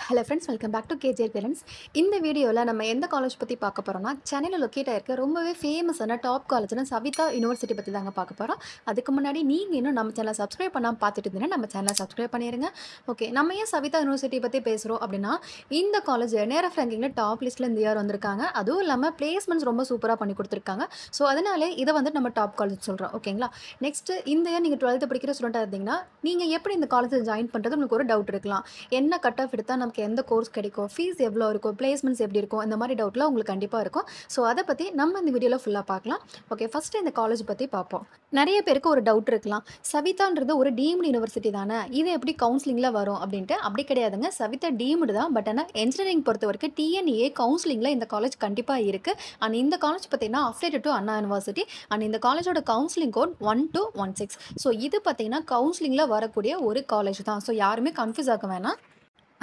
Hello friends, welcome back to KJ parents. இந்த வீடியோவில் நம்ம எந்த காலேஜ் பற்றி பார்க்க போகிறோம்னா, சென்னையில் லொக்கேட் ஆகிருக்க ரொம்பவே ஃபேமஸான டாப் காலேஜ்னு சவிதா யூனிவர்சிட்டி பற்றி தாங்க பார்க்க போகிறோம். அதுக்கு முன்னாடி நீங்கள் இன்னும் நம்ம சேனலை சப்ஸ்கிரைப் பண்ணாமல் பார்த்துட்டு இருந்தீங்கன்னா நம்ம சேனலை சப்ஸ்கிரைப் பண்ணிடுங்க. ஓகே, நம்ம ஏன் சவிதா யூனிவர்சிட்டி பற்றி பேசுகிறோம் அப்படின்னா, இந்த காலேஜ் NRF ரேங்கிங்கில் டாப் லிஸ்ட்டில் இந்த இயர் வந்திருக்காங்க. அதுவும் இல்லாமல் பிளேஸ்மெண்ட்ஸ் ரொம்ப சூப்பராக பண்ணி கொடுத்துருக்காங்க. ஸோ அதனாலே இதை வந்து நம்ம டாப் காலேஜ் சொல்கிறோம். ஓகேங்களா? நெக்ஸ்ட்டு இந்த இயர் நீங்கள் 12th படிக்கிற ஸ்டூடெண்ட்டாக இருந்தீங்கன்னா, நீங்கள் எப்படி இந்த காலேஜில் ஜாயின் பண்ணுறது உங்களுக்கு ஒரு டவுட் இருக்கலாம். என்ன கட் ஆஃப் எடுத்தால் நமக்கு எந்த கோர்ஸ் கிடைக்கும், ஃபீஸ் எவ்வளோ இருக்கும், பிளேஸ்மெண்ட்ஸ் எப்படி இருக்கும், இந்த மாதிரி டவுட்லாம் உங்களுக்கு கண்டிப்பாக இருக்கும். ஸோ அதை பற்றி நம்ம இந்த வீடியோவில் ஃபுல்லாக பார்க்கலாம். ஓகே, ஃபஸ்ட்டு இந்த காலேஜ் பற்றி பார்ப்போம். நிறைய பேருக்கு ஒரு டவுட் இருக்கலாம், சவிதான்றது ஒரு டீம்டு யூனிவர்சிட்டி தானே, இது எப்படி கவுன்சிலிங்கில் வரும் அப்படின்ட்டு. அப்படி கிடையாதுங்க, சவிதா டீம்டு தான். பட் ஆனால் இன்ஜினியரிங் பொறுத்த வரைக்கும் TNEA கவுன்சிலிங்கில் இந்த காலேஜ் கண்டிப்பாக இருக்குது. அண்ட் இந்த காலேஜ் பார்த்தீங்கன்னா affiliated to Anna university. And இந்த காலேஜோட கவுன்சிலிங் கோட் 1216. ஸோ இது பார்த்தீங்கன்னா கவுன்சிலிங்கில் வரக்கூடிய ஒரு காலேஜ் தான். ஸோ யாருமே கன்ஃபியூஸ் ஆக வேணாம்.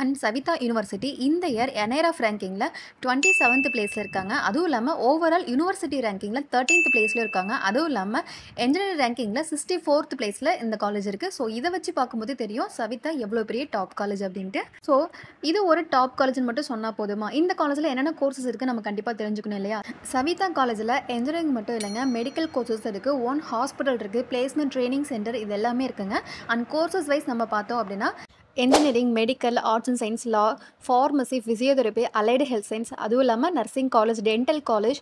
அண்ட் சவிதா யூனிவர்சிட்டி இந்த இயர் NRF ரேங்கிங்கில் 27th பிளேஸில் இருக்காங்க. அதுவும் இல்லாமல் ஓவரால் யூனிவர்சிட்டி ரேங்கிங்கில் 13th பிளேஸில் இருக்காங்க. அதுவும் இல்லாமல் என்ஜினியரிங் ரேங்கிங்கில் 64th பிளேஸில் இந்த காலேஜ் இருக்குது. ஸோ இதை வச்சு பார்க்கும்போது தெரியும் சவிதா எவ்வளோ பெரிய டாப் காலேஜ் அப்படின்ட்டு. ஸோ இது ஒரு டாப் காலேஜ்னு மட்டும் சொன்னால் போதுமா? இந்த காலேஜில் என்னென்ன கோர்சஸ் இருக்குது நம்ம கண்டிப்பாக தெரிஞ்சுக்கணும் இல்லையா? சவிதா காலேஜில் என்ஜினியரிங் மட்டும் இல்லைங்க, மெடிக்கல் கோர்சஸ் இருக்குது, ஓன் ஹாஸ்பிட்டல் இருக்குது, பிளேஸ்மெண்ட் ட்ரைனிங் சென்டர், இது எல்லாமே இருக்குங்க. அண்ட் கோர்சஸ் வைஸ் நம்ம பார்த்தோம் அப்படின்னா engineering, medical, arts and science, law, pharmacy, physiotherapy, allied health science, அதுவும் இல்லாமல் நர்சிங் காலேஜ், டென்டல் காலேஜ்.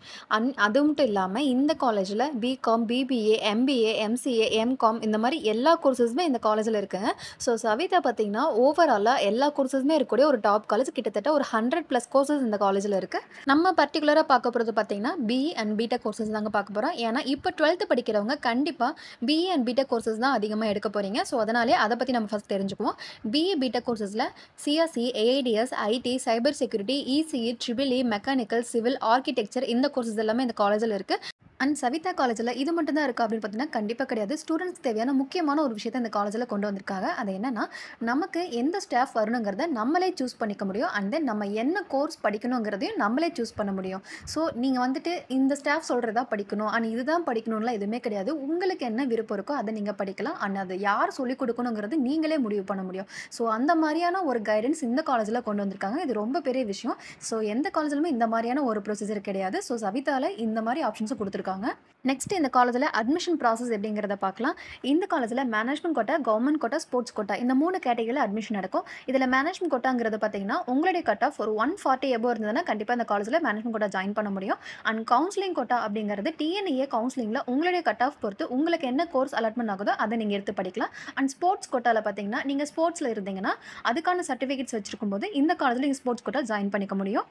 அது மட்டும் இல்லாமல் இந்த காலேஜில் BCom, BBA, MBA, MCA, MCom இந்த மாதிரி எல்லா கோர்ஸஸுமே இந்த காலேஜில் இருக்குங்க. ஸோ சவிதா பார்த்திங்கன்னா ஓவராலாக எல்லா கோர்ஸஸுமே இருக்கக்கூடிய ஒரு டாப் காலேஜ். கிட்டத்தட்ட ஒரு 100+ கோர்சஸ் இந்த காலேஜில் இருக்குது. நம்ம பர்டிகுலராக பார்க்க போகிறது பார்த்திங்கன்னா BE அண்ட் BTech கோர்சஸ் தாங்க பார்க்க போகிறோம். ஏன்னா இப்போ 12th படிக்கிறவங்க கண்டிப்பாக BE அண்ட் BTech கோர்சஸ் தான் அதிகமாக எடுக்க போகிறீங்க. ஸோ அதனாலே அதை பற்றி நம்ம ஃபஸ்ட் தெரிஞ்சுக்குவோம். BE BTech கோர்சஸில் CSE, AIDS, IT, cyber security, ECE, EEE, mechanical, civil, architecture இந்த கோர்சஸ் எல்லாமே இந்த காலேஜில் இருக்குது. அண்ட் சவிதா காலேஜில் இது மட்டும் தான் இருக்குது அப்படின்னு பார்த்தீங்கன்னா கண்டிப்பாக கிடையாது. ஸ்டூடெண்ட்ஸ்க்கு தேவையான முக்கியமான ஒரு விஷயத்தை இந்த காலேஜில் கொண்டு வந்திருக்காங்க. அது என்னென்னா, நமக்கு எந்த ஸ்டாஃப் வரணுங்கிறத நம்மளே சூஸ் பண்ணிக்க முடியும். அண்ட் தென் நம்ம என்ன கோர்ஸ் படிக்கணுங்கிறதையும் நம்மளே சூஸ் பண்ண முடியும். ஸோ நீங்கள் வந்துட்டு இந்த ஸ்டாஃப் சொல்கிறதா படிக்கணும் அண்ட் இதுதான் படிக்கணும்லாம் எதுவுமே கிடையாது. உங்களுக்கு என்ன விருப்பம் இருக்கோ அதை நீங்கள் படிக்கலாம். அண்ட் அது யார் சொல்லிக் கொடுக்கணுங்கிறது நீங்களே முடிவு பண்ண முடியும். ஸோ அந்த மாதிரியான ஒரு கைடன்ஸ் இந்த காலேஜில் கொண்டு வந்திருக்காங்க. இது ரொம்ப பெரிய விஷயம். ஸோ எந்த காலேஜிலுமே இந்த மாதிரியான ஒரு ப்ரொசீஜர் கிடையாது. ஸோ சவிதாவில் இந்த மாதிரி ஆப்ஷன்ஸும் கொடுத்துருக்காங்க. நெக்ஸ்ட் இந்த காலேஜில் அட்மிஷன் ப்ராசஸ் எப்படிங்கிறத பார்க்கலாம். இந்த காலேஜில் management quota, government quota, sports quota இந்த 3 கேட்டகரியில் அட்மிஷன் நடக்கும். இதில் மேனேஜ்மெண்ட் கோட்டாங்கிறது பார்த்தீங்கன்னா உங்களுடைய கட் ஆஃப் ஒரு 140 எபோ இருந்ததுன்னா கண்டிப்பாக இந்த காலேஜில் மேனேஜ்மெண்ட் கோட்டா ஜாயின் பண்ண முடியும். அண்ட் கவுன்சிலிங் கோட்டா அப்படிங்கிறது TNEA கவுன்சிலிங்கில் உங்களுடைய கட் ஆஃப் பொறுத்து உங்களுக்கு என்ன கோர்ஸ் அலாட்மெண்ட் ஆகுதோ அதை நீங்கள் எடுத்து படிக்கலாம். அண்ட் ஸ்போர்ட்ஸ் கோட்டாவில் பார்த்தீங்கன்னா நீங்கள் ஸ்போர்ட்ஸில் இருந்தீங்கன்னா அதுக்கான சர்டிஃபிகேட்ஸ் வச்சிருக்கும் போது இந்த காலேஜில் நீங்கள் ஸ்போர்ட்ஸ் கோட்டா ஜாயின் பண்ணிக்க முடியும்.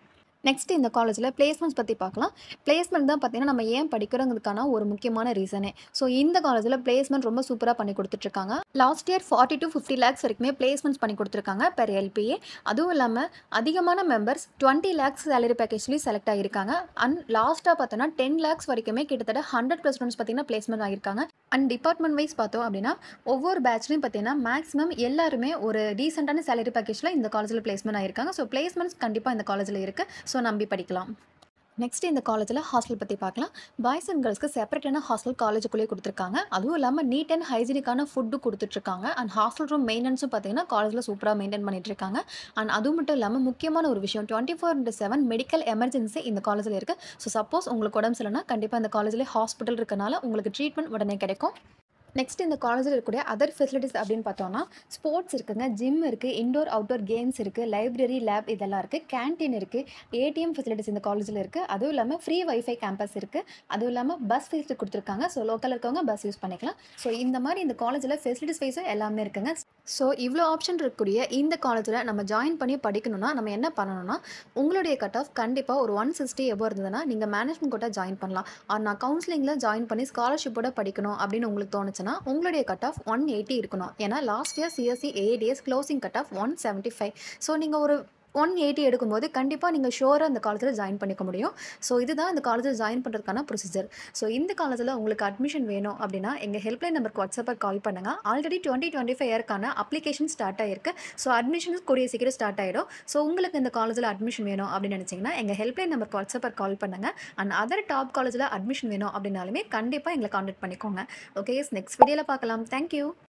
நெக்ஸ்ட் இந்த காலேஜில் பிளேஸ்மெண்ட்ஸ் பற்றி பார்க்கலாம். பிளேஸ்மெண்ட் தான் பார்த்தீங்கன்னா நம்ம ஏன் படிக்கிறோங்கிறதுக்கான ஒரு முக்கியமான ரீசனே. ஸோ இந்த காலேஜில் பிளேஸ்மெண்ட் ரொம்ப சூப்பராக பண்ணி கொடுத்துட்ருக்காங்க. லாஸ்ட் இயர் 40 to 50 lakhs வரைக்குமே பிளேஸ்மெண்ட்ஸ் பண்ணி கொடுத்துருக்காங்க பெர் LPA. அதுவும் இல்லாமல் அதிகமான மெம்பர்ஸ் 20 lakhs சேலரி பேக்கேஜ்லேயும் செலக்ட் ஆகியிருக்காங்க. அண்ட் லாஸ்ட்டாக பார்த்தோன்னா 10 lakhs வரைக்குமே கிட்டத்தட்ட 100+ ஸ்டூடெண்ட்ஸ் பார்த்தீங்கன்னா பிளேஸ்மெண்ட் ஆகியிருக்காங்க. அண்ட் டிபார்ட்மெண்ட் வைஸ் பார்த்தோம் அப்படின்னா ஒவ்வொரு பேட்ச்லையும் பார்த்தீங்கன்னா மேக்ஸிமம் எல்லாருமே ஒரு டீசெண்டான சேலரி பேக்கேஜில் இந்த காலேஜில் பிளேஸ்மெண்ட் ஆகியிருக்காங்க. ஸோ பிளேஸ்மெண்ட்ஸ் கண்டிப்பாக இந்த காலேஜில் இருக்குது. ஸோ நம்பி படிக்கலாம். நெக்ஸ்ட் இந்த காலேஜில் ஹாஸ்டல் பற்றி பார்க்கலாம். பாய்ஸ் அண்ட் கேர்ள்ஸ்க்கு செப்பரேட்டான ஹாஸ்டல் காலேஜுக்குள்ளேயே கொடுத்துருக்காங்க. அதுவும் இல்லாமல் நீட் அண்ட் ஹைஜீனிக்கான ஃபுட்டு கொடுத்துட்ருக்காங்க. அண்ட் ஹாஸ்டல் ரூம் மெயின்டெனன்ஸும் பார்த்தீங்கன்னா காலேஜில் சூப்பராக மெயின்டைன் பண்ணிட்டு இருக்காங்க. அண்ட் அதுவும் மட்டும் இல்லாமல் முக்கியமான ஒரு விஷயம் 24/7 மெடிக்கல் எமர்ஜென்சி இந்த காலேஜில் இருக்குது. ஸோ சப்போஸ் உங்களுக்கு உடம்பு சரியில்லைனா கண்டிப்பாக இந்த காலேஜில் ஹாஸ்பிட்டல் இருக்கனால உங்களுக்கு ட்ரீட்மெண்ட் உடனே கிடைக்கும். நெக்ஸ்ட் இந்த காலேஜில் இருக்கக்கூடிய அதர் ஃபெசிலிட்டிஸ் அப்படின்னு பார்த்தோன்னா ஸ்போர்ட்ஸ் இருக்குங்க, ஜிம் இருக்குது, இன்டோர் அவுட்டோர் கேம்ஸ் இருக்குது, லைப்ரரி, லேப் இதெல்லாம் இருக்குது, கேன்டீன் இருக்குது, ATM ஃபெசிலிட்டிஸ் இந்த காலேஜில் இருக்குது. அதுவும் இல்லாமல் ஃப்ரீ வைஃபை கேம்பஸ் இருக்குது. அதுவும் இல்லாமல் பஸ் ஃபெசிலிட்டி கொடுத்துருக்காங்க. ஸோ லோக்கலில் இருக்கவங்க பஸ் யூஸ் பண்ணிக்கலாம். ஸோ இந்த மாதிரி இந்த காலேஜில் ஃபெசிலிட்டிஸ் வைஸும் எல்லாமே இருக்குங்க. ஸோ இவ்வளோ ஆப்ஷன் இருக்கக்கூடிய இந்த காலேஜில் நம்ம ஜாயின் பண்ணி படிக்கணும்னா நம்ம என்ன பண்ணணும்னா, உங்களுடைய கட் ஆஃப் கண்டிப்பாக ஒரு 160 எபோ இருந்ததுன்னா நீங்கள் மேனேஜ்மெண்ட் கோட்டா ஜாயின் பண்ணலாம். நான் கவுன்சிலிங்கில் ஜாயின் பண்ணி ஸ்காலர்ஷிப்போட படிக்கணும் அப்படின்னு உங்களுக்கு தோணுச்சுன்னா உங்களுடைய கட் ஆஃப் 180 இருக்கணும். ஏன்னா last year CSE, AIDS closing cut off 175. So நீங்கள் ஒரு 180 எடுக்கும்போது கண்டிப்பாக நீங்கள் ஷோராக இந்த காலேஜில் ஜாயின் பண்ணிக்க முடியும். ஸோ இதுதான் இந்த காலேஜில் ஜாயின் பண்ணுறதுக்கான ப்ரொசீஜர். ஸோ இந்த காலேஜில் உங்களுக்கு அட்மிஷன் வேணும் அப்படின்னா எங்கள் ஹெல்ப்லைன் நம்பருக்கு வாட்ஸ்அப்பில் கால் பண்ணுங்கள். ஆல்ரெடி 2025 இயர்க்கான அப்ளிகேஷன் ஸ்டார்ட் ஆகிருக்கு. ஸோ அட்மிஷன் கூடிய சீக்கிரம் ஸ்டார்ட் ஆகிடும். ஸோ உங்களுக்கு இந்த காலேஜில் அட்மிஷன் வேணும் அப்படின்னு நினச்சிங்கன்னா எங்கள் ஹெல்ப்லைன் நம்பருக்கு வாட்ஸ்அப்பில் கால் பண்ணுங்கள். அண்ட் அதர் டாப் காலேஜில் அட்மிஷன் வேணும் அப்படின்னாலுமே கண்டிப்பாக எங்களை கான்டாக்ட் பண்ணிக்கோங்க. ஓகே, நெக்ஸ்ட் வீடியோவில் பார்க்கலாம். தேங்க்யூ.